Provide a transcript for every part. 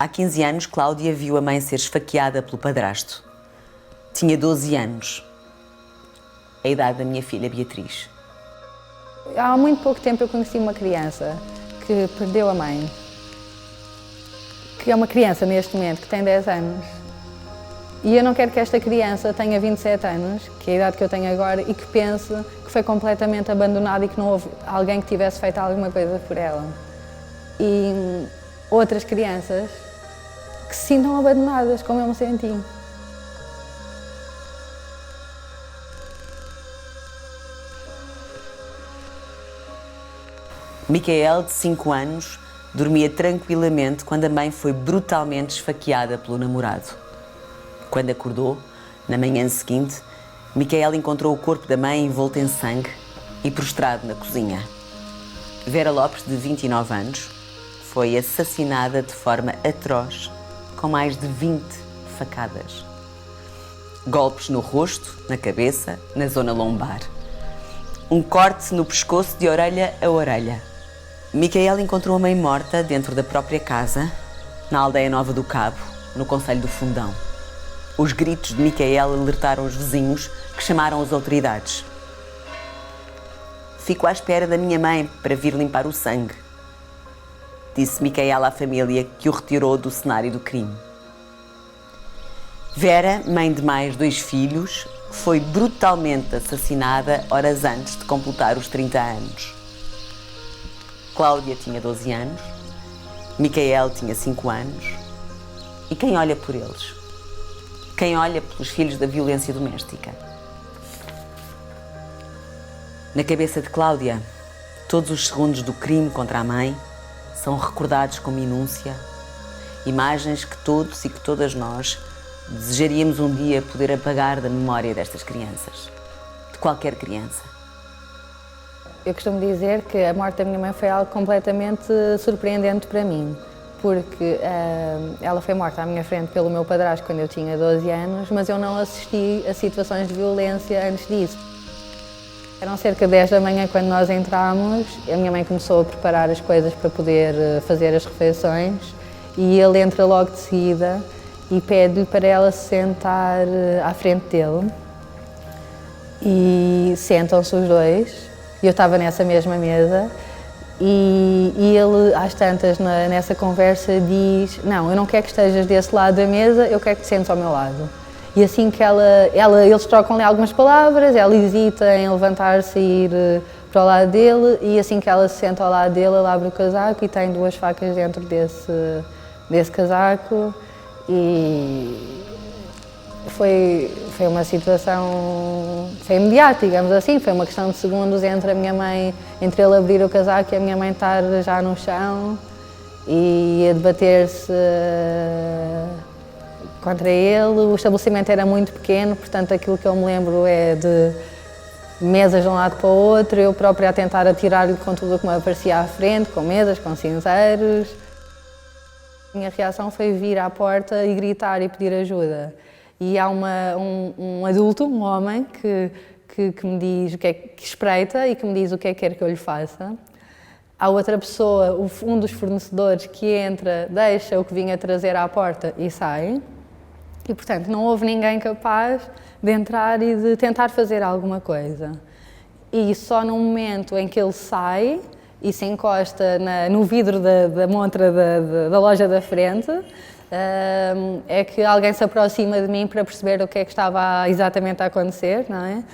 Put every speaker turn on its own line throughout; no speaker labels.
Há 15 anos, Cláudia viu a mãe ser esfaqueada pelo padrasto. Tinha 12 anos, a idade da minha filha Beatriz.
Há muito pouco tempo eu conheci uma criança que perdeu a mãe, que é uma criança neste momento que tem 10 anos. E eu não quero que esta criança tenha 27 anos, que é a idade que eu tenho agora, e que pense que foi completamente abandonada e que não houve alguém que tivesse feito alguma coisa por ela. E outras crianças que se sintam abandonadas, como eu me senti.
Micael, de 5 anos, dormia tranquilamente quando a mãe foi brutalmente esfaqueada pelo namorado. Quando acordou, na manhã seguinte, Micael encontrou o corpo da mãe envolto em sangue e prostrado na cozinha. Vera Lopes, de 29 anos, foi assassinada de forma atroz, com mais de 20 facadas. Golpes no rosto, na cabeça, na zona lombar. Um corte no pescoço de orelha a orelha. Micael encontrou a mãe morta dentro da própria casa, na aldeia Nova do Cabo, no concelho do Fundão. Os gritos de Micael alertaram os vizinhos, que chamaram as autoridades. Fico à espera da minha mãe para vir limpar o sangue, disse Micael à família, que o retirou do cenário do crime. Vera, mãe de mais 2 filhos, foi brutalmente assassinada horas antes de completar os 30 anos. Cláudia tinha 12 anos, Micael tinha 5 anos. E quem olha por eles? Quem olha pelos filhos da violência doméstica? Na cabeça de Cláudia, todos os segundos do crime contra a mãe são recordados com minúcia, imagens que todos e que todas nós desejaríamos um dia poder apagar da memória destas crianças, de qualquer criança.
Eu costumo dizer que a morte da minha mãe foi algo completamente surpreendente para mim, porque ela foi morta à minha frente pelo meu padrasto quando eu tinha 12 anos, mas eu não assisti a situações de violência antes disso. Eram cerca de 10 da manhã quando nós entramos, a minha mãe começou a preparar as coisas para poder fazer as refeições e ele entra logo de seguida e pede-lhe para ela se sentar à frente dele. E sentam-se os dois, e eu estava nessa mesma mesa, e ele, às tantas, nessa conversa, diz: não, eu não quero que estejas desse lado da mesa, eu quero que te sentes ao meu lado. E assim que eles trocam-lhe algumas palavras, ela hesita em levantar-se e ir para o lado dele, e assim que ela se senta ao lado dele, ele abre o casaco e tem 2 facas dentro desse casaco. E foi uma situação, foi imediata, digamos assim, foi uma questão de segundos entre entre ele abrir o casaco e a minha mãe estar já no chão e a debater-se contra ele. O estabelecimento era muito pequeno, portanto aquilo que eu me lembro é de mesas de um lado para o outro, eu própria a tentar atirar-lhe com tudo o que me aparecia à frente, com mesas, com cinzeiros. A minha reação foi vir à porta e gritar e pedir ajuda. E há um adulto, um homem, que me diz o que é que espreita e que me diz o que é que quer que eu lhe faça. Há outra pessoa, um dos fornecedores, que entra, deixa o que vinha trazer à porta e sai. E, portanto, não houve ninguém capaz de entrar e de tentar fazer alguma coisa. E só no momento em que ele sai e se encosta no vidro da montra da loja da frente, é que alguém se aproxima de mim para perceber o que é que estava exatamente a acontecer, não é?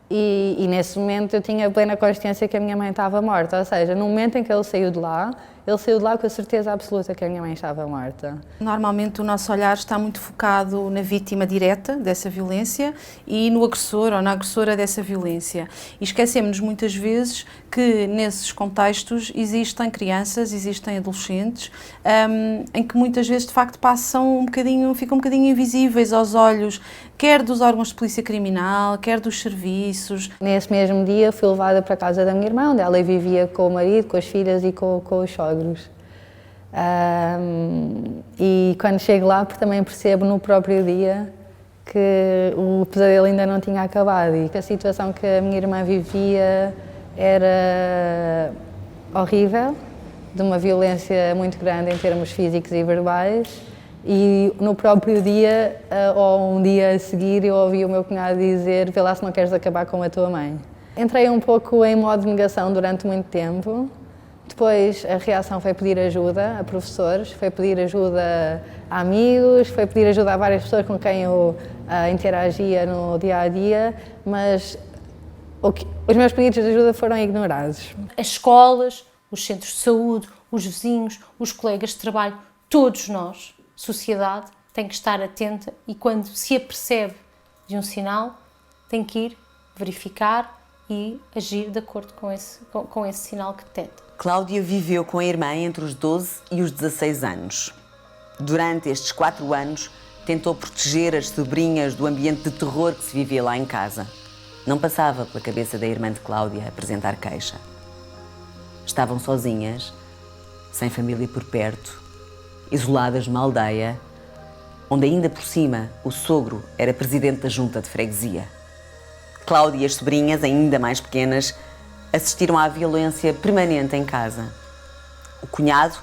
E nesse momento eu tinha plena consciência que a minha mãe estava morta, ou seja, no momento em que ele saiu de lá com a certeza absoluta que a minha mãe estava morta.
Normalmente o nosso olhar está muito focado na vítima direta dessa violência e no agressor ou na agressora dessa violência. E esquecemos-nos muitas vezes que nesses contextos existem crianças, existem adolescentes, em que muitas vezes de facto ficam um bocadinho invisíveis aos olhos, quer dos órgãos de polícia criminal, quer dos serviços.
Nesse mesmo dia fui levada para a casa da minha irmã, onde ela vivia com o marido, com as filhas e com os sogros. E quando chego lá também percebo no próprio dia que o pesadelo ainda não tinha acabado e que a situação que a minha irmã vivia era horrível de uma violência muito grande em termos físicos e verbais. E no próprio dia, ou um dia a seguir, eu ouvi o meu cunhado dizer: vê lá se não queres acabar com a tua mãe. Entrei um pouco em modo de negação durante muito tempo. Depois a reação foi pedir ajuda a professores, foi pedir ajuda a amigos, foi pedir ajuda a várias pessoas com quem eu interagia no dia-a-dia, mas os meus pedidos de ajuda foram ignorados.
As escolas, os centros de saúde, os vizinhos, os colegas de trabalho, todos nós, sociedade, tem que estar atenta e quando se apercebe de um sinal, tem que ir verificar e agir de acordo com esse sinal que detecta.
Cláudia viveu com a irmã entre os 12 e os 16 anos. Durante estes 4 anos, tentou proteger as sobrinhas do ambiente de terror que se vivia lá em casa. Não passava pela cabeça da irmã de Cláudia apresentar queixa. Estavam sozinhas, sem família por perto, isoladas numa aldeia, onde ainda por cima o sogro era presidente da junta de freguesia. Cláudia e as sobrinhas, ainda mais pequenas, assistiram à violência permanente em casa. O cunhado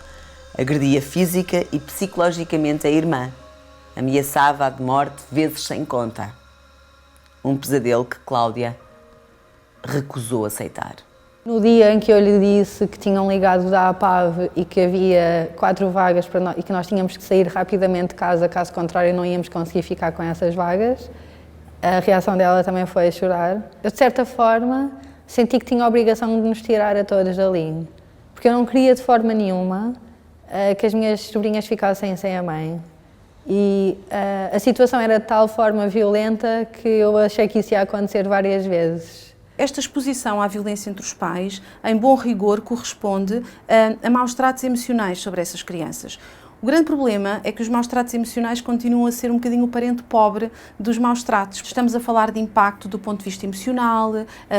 agredia física e psicologicamente a irmã, ameaçava-a de morte vezes sem conta. Um pesadelo que Cláudia recusou aceitar.
No dia em que eu lhe disse que tinham ligado da APAV e que havia 4 vagas para nós, e que nós tínhamos que sair rapidamente de casa, caso contrário não íamos conseguir ficar com essas vagas, a reação dela também foi a chorar. Eu, de certa forma, senti que tinha a obrigação de nos tirar a todos dali, porque eu não queria de forma nenhuma que as minhas sobrinhas ficassem sem a mãe. E a situação era de tal forma violenta que eu achei que isso ia acontecer várias vezes.
Esta exposição à violência entre os pais, em bom rigor, corresponde a maus tratos emocionais sobre essas crianças. O grande problema é que os maus tratos emocionais continuam a ser um bocadinho o parente pobre dos maus tratos. Estamos a falar de impacto do ponto de vista emocional,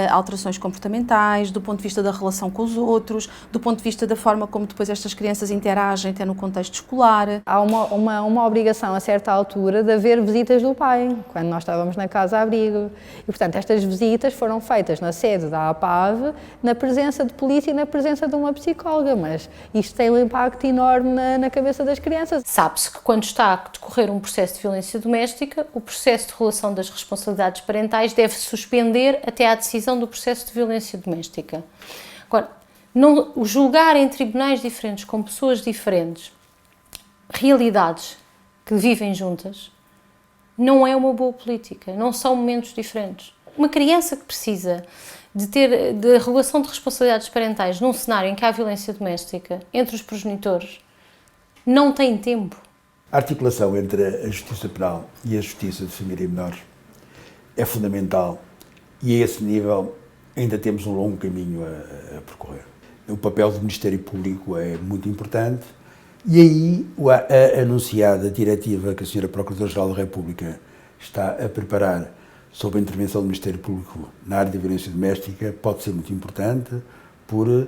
alterações comportamentais, do ponto de vista da relação com os outros, do ponto de vista da forma como depois estas crianças interagem até no contexto escolar.
Há uma obrigação a certa altura de haver visitas do pai, quando nós estávamos na casa-abrigo. E, portanto, estas visitas foram feitas na sede da APAV, na presença de polícia e na presença de uma psicóloga, mas isto tem um impacto enorme na cabeça das crianças.
Sabe-se que quando está a decorrer um processo de violência doméstica, o processo de relação das responsabilidades parentais deve suspender até à decisão do processo de violência doméstica. Agora, o julgar em tribunais diferentes, com pessoas diferentes, realidades que vivem juntas, não é uma boa política, não são momentos diferentes. Uma criança que precisa de ter de relação de responsabilidades parentais num cenário em que há violência doméstica entre os progenitores, não tem tempo.
A articulação entre a justiça penal e a justiça de família e menores é fundamental e a esse nível ainda temos um longo caminho a percorrer. O papel do Ministério Público é muito importante e aí a anunciada diretiva que a Sra. Procuradora-Geral da República está a preparar sobre a intervenção do Ministério Público na área da violência doméstica pode ser muito importante por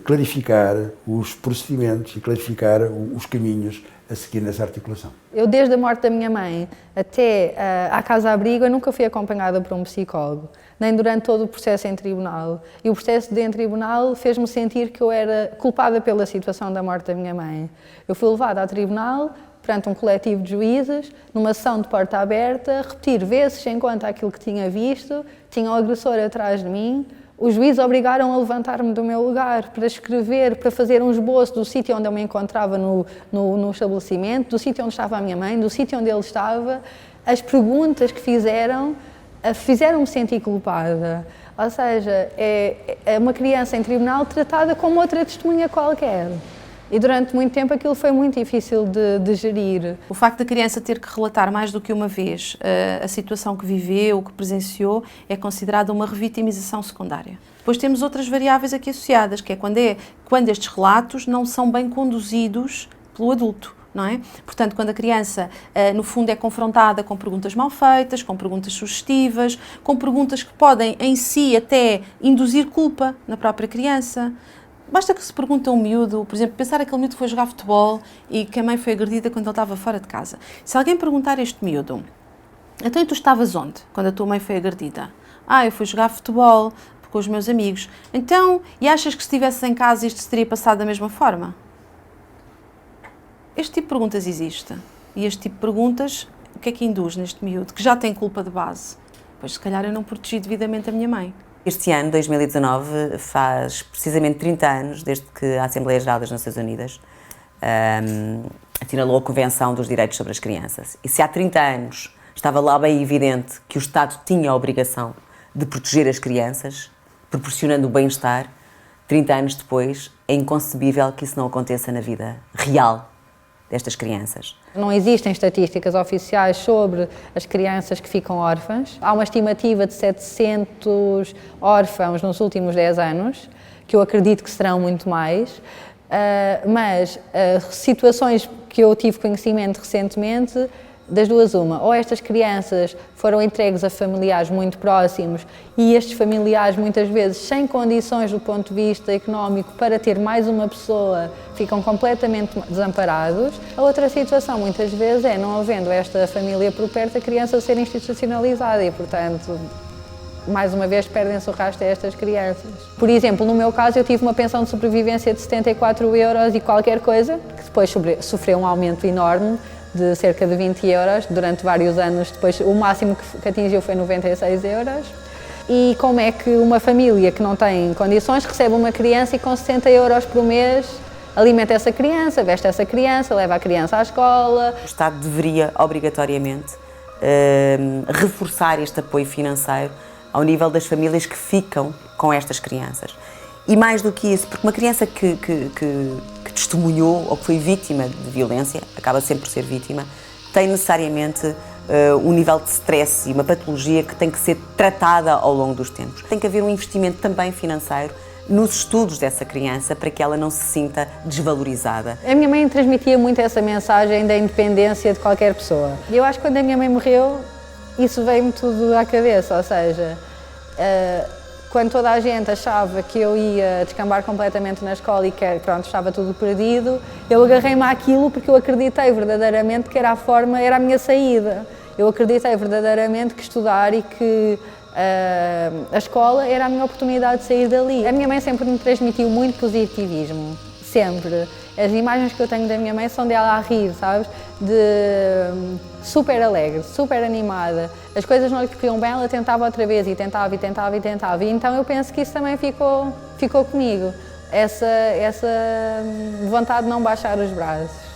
clarificar os procedimentos e clarificar os caminhos a seguir nessa articulação.
Eu, desde a morte da minha mãe até à casa-abrigo, eu nunca fui acompanhada por um psicólogo, nem durante todo o processo em tribunal. E o processo em tribunal fez-me sentir que eu era culpada pela situação da morte da minha mãe. Eu fui levada a tribunal perante um coletivo de juízes, numa sessão de porta aberta, repetir vezes sem conta aquilo que tinha visto, tinha um agressor atrás de mim. Os juízes obrigaram a levantar-me do meu lugar para escrever, para fazer um esboço do sítio onde eu me encontrava no estabelecimento, do sítio onde estava a minha mãe, do sítio onde ele estava. As perguntas que fizeram-me sentir culpada. Ou seja, é uma criança em tribunal tratada como outra testemunha qualquer. E durante muito tempo aquilo foi muito difícil de gerir.
O facto da criança ter que relatar mais do que uma vez a situação que viveu, que presenciou, é considerada uma revitimização secundária. Depois temos outras variáveis aqui associadas, que é quando estes relatos não são bem conduzidos pelo adulto. Não é? Portanto, quando a criança, no fundo, é confrontada com perguntas mal feitas, com perguntas sugestivas, com perguntas que podem, em si, até induzir culpa na própria criança. Basta que se pergunte a um miúdo, por exemplo, pensar aquele miúdo que foi jogar futebol e que a mãe foi agredida quando ele estava fora de casa. Se alguém perguntar a este miúdo, então tu estavas onde quando a tua mãe foi agredida? Eu fui jogar futebol. com os meus amigos. Então, e achas que se estivesse em casa isto se teria passado da mesma forma? Este tipo de perguntas existe. E este tipo de perguntas, o que é que induz neste miúdo? Que já tem culpa de base. Pois, se calhar, eu não protegi devidamente a minha mãe.
Este ano, 2019, faz precisamente 30 anos desde que a Assembleia Geral das Nações Unidas assinalou a Convenção dos Direitos sobre as Crianças. E se há 30 anos estava lá bem evidente que o Estado tinha a obrigação de proteger as crianças, proporcionando o bem-estar, 30 anos depois é inconcebível que isso não aconteça na vida real destas crianças.
Não existem estatísticas oficiais sobre as crianças que ficam órfãs. Há uma estimativa de 700 órfãos nos últimos 10 anos, que eu acredito que serão muito mais, mas situações que eu tive conhecimento recentemente, das duas uma, ou estas crianças foram entregues a familiares muito próximos e estes familiares muitas vezes sem condições do ponto de vista económico para ter mais uma pessoa ficam completamente desamparados. A outra situação muitas vezes é não havendo esta família por perto a criança ser institucionalizada e portanto mais uma vez perdem-se o rastro a estas crianças. Por exemplo, no meu caso eu tive uma pensão de sobrevivência de 74 euros e qualquer coisa, que depois sofreu um aumento enorme de cerca de 20 euros durante vários anos, depois o máximo que atingiu foi 96 euros. E como é que uma família que não tem condições recebe uma criança e com 60 euros por mês alimenta essa criança, veste essa criança, leva a criança à escola?
O Estado deveria, obrigatoriamente, reforçar este apoio financeiro ao nível das famílias que ficam com estas crianças. E mais do que isso, porque uma criança que testemunhou ou que foi vítima de violência, acaba sempre por ser vítima, tem necessariamente um nível de stress e uma patologia que tem que ser tratada ao longo dos tempos. Tem que haver um investimento também financeiro nos estudos dessa criança para que ela não se sinta desvalorizada.
A minha mãe transmitia muito essa mensagem da independência de qualquer pessoa. E eu acho que quando a minha mãe morreu, isso veio-me tudo à cabeça, ou seja, quando toda a gente achava que eu ia descambar completamente na escola e que pronto, estava tudo perdido, eu agarrei-me àquilo porque eu acreditei verdadeiramente que era a minha saída. Eu acreditei verdadeiramente que estudar e que a escola era a minha oportunidade de sair dali. A minha mãe sempre me transmitiu muito positivismo, sempre. As imagens que eu tenho da minha mãe são dela a rir, sabes? De super alegre, super animada. As coisas não lhe corriam bem, ela tentava outra vez e tentava e tentava e tentava. E então eu penso que isso também ficou comigo. Essa vontade de não baixar os braços.